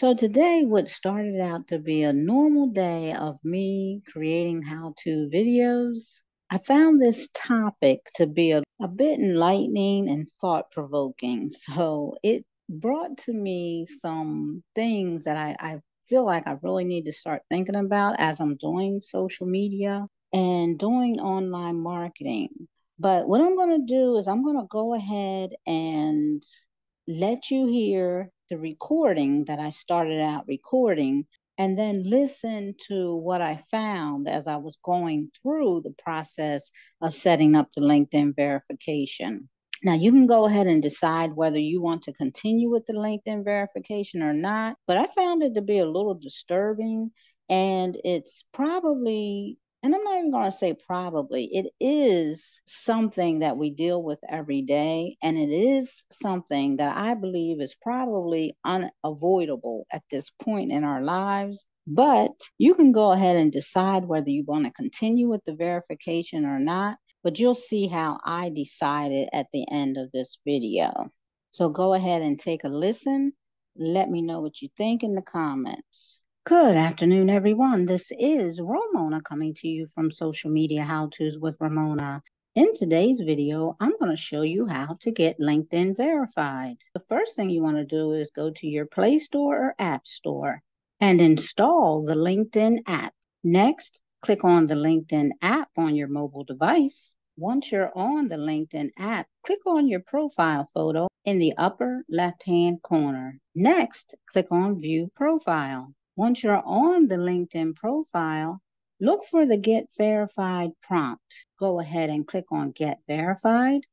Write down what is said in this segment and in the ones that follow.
So today, what started out to be a normal day of me creating how-to videos, I found this topic to be a bit enlightening and thought-provoking. So it brought to me some things that I feel like I really need to start thinking about as I'm doing social media and doing online marketing. But what I'm going to do is I'm going to go ahead and let you hear the recording that I started out recording and then listen to what I found as I was going through the process of setting up the LinkedIn verification. Now, you can go ahead and decide whether you want to continue with the LinkedIn verification or not, but I found it to be a little disturbing, and it's probably, and I'm not even going to say probably, it is something that we deal with every day, and it is something that I believe is probably unavoidable at this point in our lives. But you can go ahead and decide whether you want to continue with the verification or not, but you'll see how I decided at the end of this video. So go ahead and take a listen. Let me know what you think in the comments. Good afternoon, everyone. This is Romona coming to you from Social Media How-Tos with Romona. In today's video, I'm going to show you how to get LinkedIn verified. The first thing you want to do is go to your Play Store or App Store and install the LinkedIn app. Next, click on the LinkedIn app on your mobile device. Once you're on the LinkedIn app, click on your profile photo in the upper left-hand corner. Next, click on View Profile. Once you're on the LinkedIn profile, look for the Get Verified prompt. Go ahead and click on Get Verified.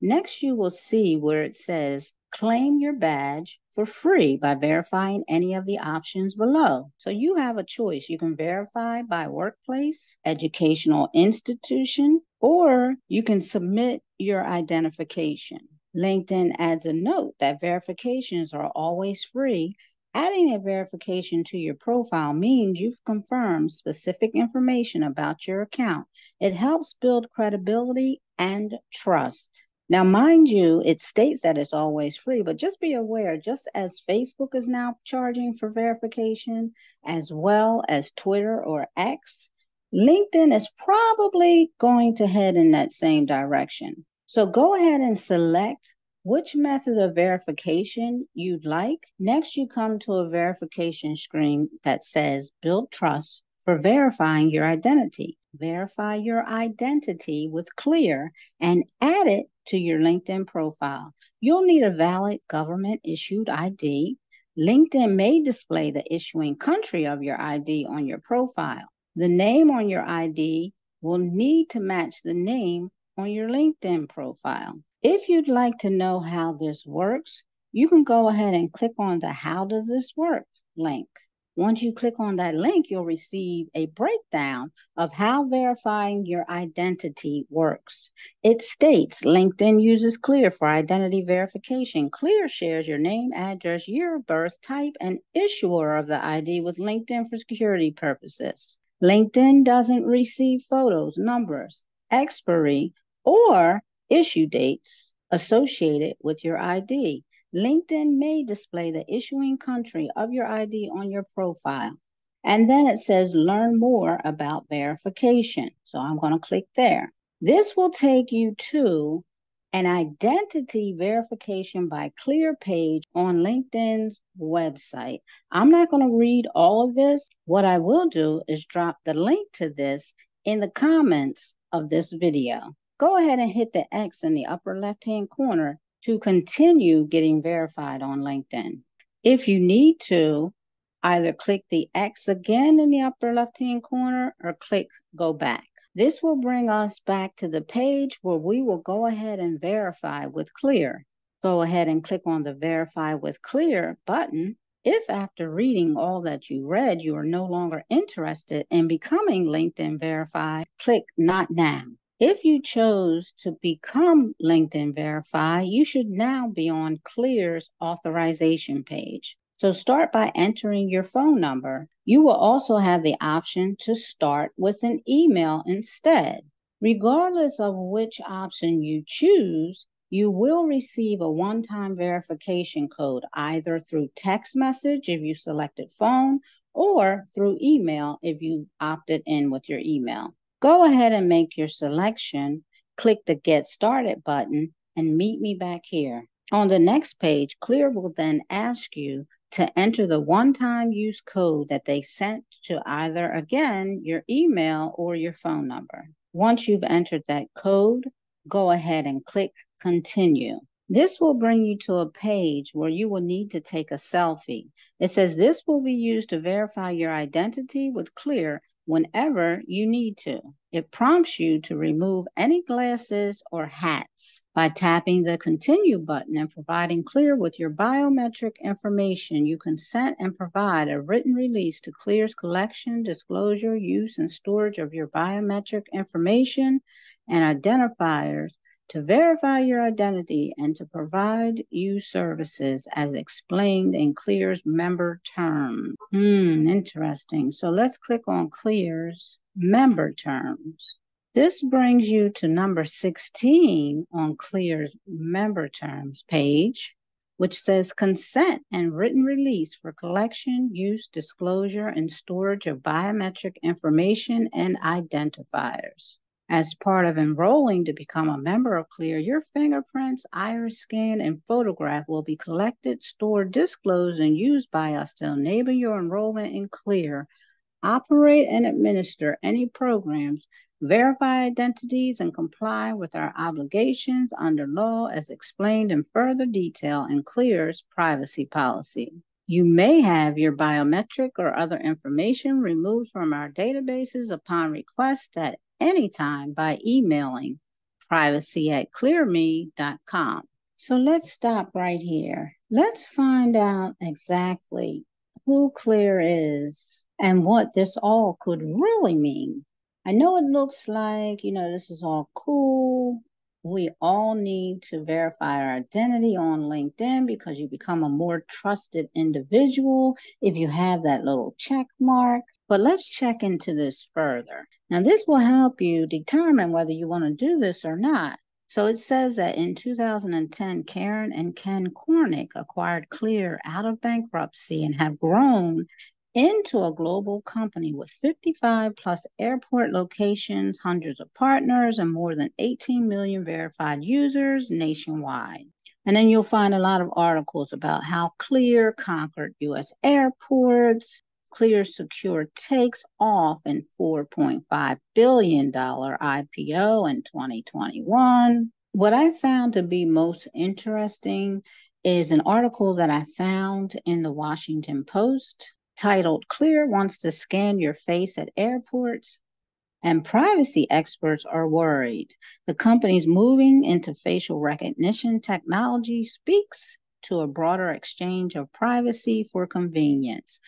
Next, you will see where it says claim your badge for free by verifying any of the options below. So you have a choice. You can verify by workplace, educational institution, or you can submit your identification. LinkedIn adds a note that verifications are always free. Adding a verification to your profile means you've confirmed specific information about your account. It helps build credibility and trust. Now, mind you, it states that it's always free, but just be aware, just as Facebook is now charging for verification, as well as Twitter or X, LinkedIn is probably going to head in that same direction. So go ahead and select which method of verification you'd like. Next, you come to a verification screen that says Build Trust for verifying your identity. Verify your identity with Clear and add it to your LinkedIn profile. You'll need a valid government-issued ID. LinkedIn may display the issuing country of your ID on your profile. The name on your ID will need to match the name on your LinkedIn profile. If you'd like to know how this works, you can go ahead and click on the How Does This Work link. Once you click on that link, you'll receive a breakdown of how verifying your identity works. It states LinkedIn uses Clear for identity verification. Clear shares your name, address, year of birth, type, and issuer of the ID with LinkedIn for security purposes. LinkedIn doesn't receive photos, numbers, expiry, or issue dates associated with your ID. LinkedIn may display the issuing country of your ID on your profile. And then it says learn more about verification. So I'm going to click there. This will take you to an identity verification by Clear page on LinkedIn's website. I'm not going to read all of this. What I will do is drop the link to this in the comments of this video. Go ahead and hit the X in the upper left-hand corner to continue getting verified on LinkedIn. If you need to, either click the X again in the upper left-hand corner or click Go Back. This will bring us back to the page where we will go ahead and verify with Clear. Go ahead and click on the Verify with Clear button. If after reading all that you read, you are no longer interested in becoming LinkedIn verified, click Not Now. If you chose to become LinkedIn verified, you should now be on Clear's authorization page. So start by entering your phone number. You will also have the option to start with an email instead. Regardless of which option you choose, You will receive a one-time verification code either through text message if you selected phone or through email if you opted in with your email. Go ahead and make your selection, click the Get Started button, and meet me back here. On the next page, Clear will then ask you to enter the one-time use code that they sent to either, again, your email or your phone number. Once you've entered that code, go ahead and click Continue. This will bring you to a page where you will need to take a selfie. It says this will be used to verify your identity with Clear whenever you need to. It prompts you to remove any glasses or hats. By tapping the Continue button and providing Clear with your biometric information, you consent and provide a written release to Clear's collection, disclosure, use, and storage of your biometric information and identifiers to verify your identity and to provide you services as explained in Clear's member terms. Interesting. So let's click on Clear's member terms. This brings you to number 16 on Clear's member terms page, which says consent and written release for collection, use, disclosure, and storage of biometric information and identifiers. As part of enrolling to become a member of Clear, your fingerprints, iris scan, and photograph will be collected, stored, disclosed, and used by us to enable your enrollment in Clear, operate and administer any programs, verify identities, and comply with our obligations under law as explained in further detail in Clear's privacy policy. You may have your biometric or other information removed from our databases upon request at any time by emailing privacy@clearme.com. So let's stop right here. Let's find out exactly who Clear is and what this all could really mean. I know it looks like, this is all cool. We all need to verify our identity on LinkedIn because you become a more trusted individual if you have that little check mark. But let's check into this further. Now, this will help you determine whether you want to do this or not. So it says that in 2010, Karen and Ken Cornick acquired Clear out of bankruptcy and have grown into a global company with 55 plus airport locations, hundreds of partners, and more than 18 million verified users nationwide. And then you'll find a lot of articles about how Clear conquered U.S. airports. Clear Secure takes off in $4.5 billion IPO in 2021. What I found to be most interesting is an article that I found in the Washington Post titled Clear Wants to Scan Your Face at Airports, and privacy experts are worried. The company's moving into facial recognition technology speaks to a broader exchange of privacy for convenience.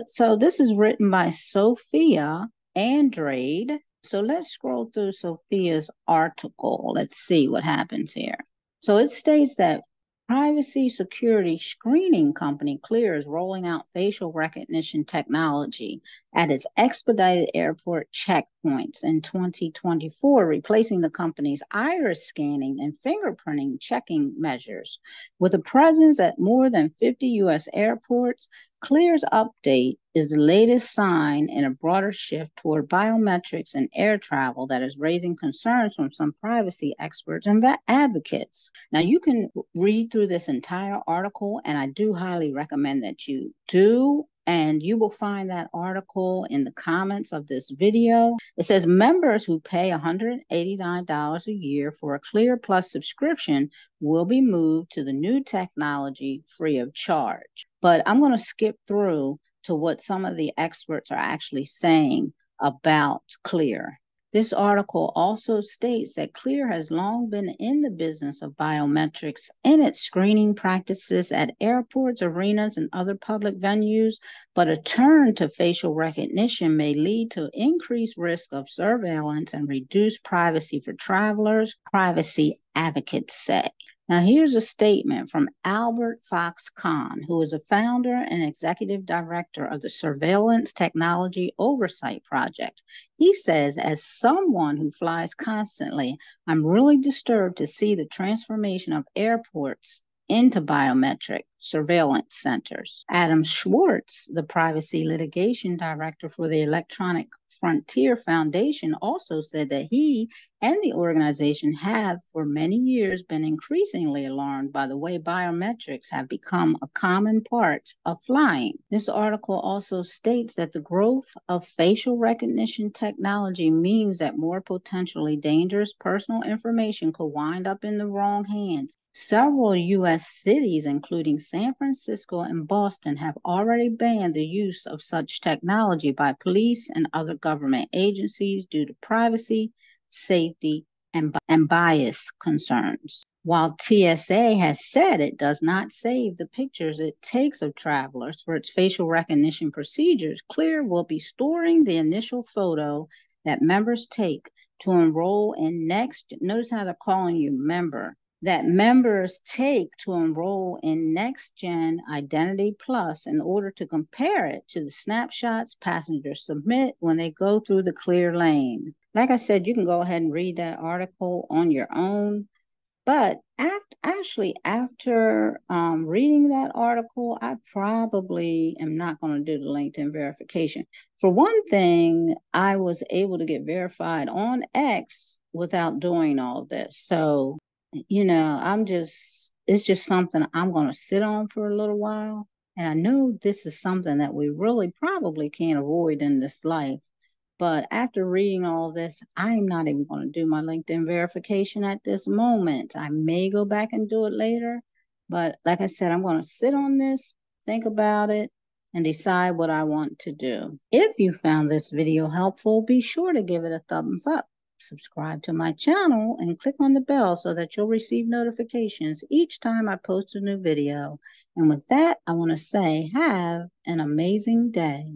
So this is written by Sophia Andrade. So let's scroll through Sophia's article. Let's see what happens here. So it states that privacy security screening company Clear is rolling out facial recognition technology at its expedited airport checkpoints in 2024, replacing the company's iris scanning and fingerprinting checking measures. With a presence at more than 50 U.S. airports, Clear's update is the latest sign in a broader shift toward biometrics and air travel that is raising concerns from some privacy experts and advocates. Now, you can read through this entire article, and I do highly recommend that you do. And you will find that article in the comments of this video. It says members who pay $189 a year for a Clear Plus subscription will be moved to the new technology free of charge. But I'm going to skip through to what some of the experts are actually saying about Clear. This article also states that Clear has long been in the business of biometrics in its screening practices at airports, arenas, and other public venues, but a turn to facial recognition may lead to increased risk of surveillance and reduced privacy for travelers, privacy advocates say. Now, here's a statement from Albert Fox Kahn, who is a founder and executive director of the Surveillance Technology Oversight Project. He says, as someone who flies constantly, I'm really disturbed to see the transformation of airports into biometric surveillance centers. Adam Schwartz, the privacy litigation director for the Electronic Frontier Foundation, also said that he and the organization have for many years been increasingly alarmed by the way biometrics have become a common part of flying. This article also states that the growth of facial recognition technology means that more potentially dangerous personal information could wind up in the wrong hands. Several U.S. cities, including San Francisco and Boston, have already banned the use of such technology by police and other government agencies due to privacy, safety, and bias concerns. While TSA has said it does not save the pictures it takes of travelers for its facial recognition procedures, Clear will be storing the initial photo that members take to enroll in notice how they're calling you member, that members take to enroll in Next Gen Identity Plus in order to compare it to the snapshots passengers submit when they go through the clear lane. Like I said, you can go ahead and read that article on your own. But after reading that article, I probably am not going to do the LinkedIn verification. For one thing, I was able to get verified on X without doing all this. So, it's just something I'm going to sit on for a little while. And I know this is something that we really probably can't avoid in this life. But after reading all this, I'm not even going to do my LinkedIn verification at this moment. I may go back and do it later. But like I said, I'm going to sit on this, think about it, and decide what I want to do. If you found this video helpful, be sure to give it a thumbs up. Subscribe to my channel and click on the bell so that you'll receive notifications each time I post a new video. And with that, I want to say, have an amazing day.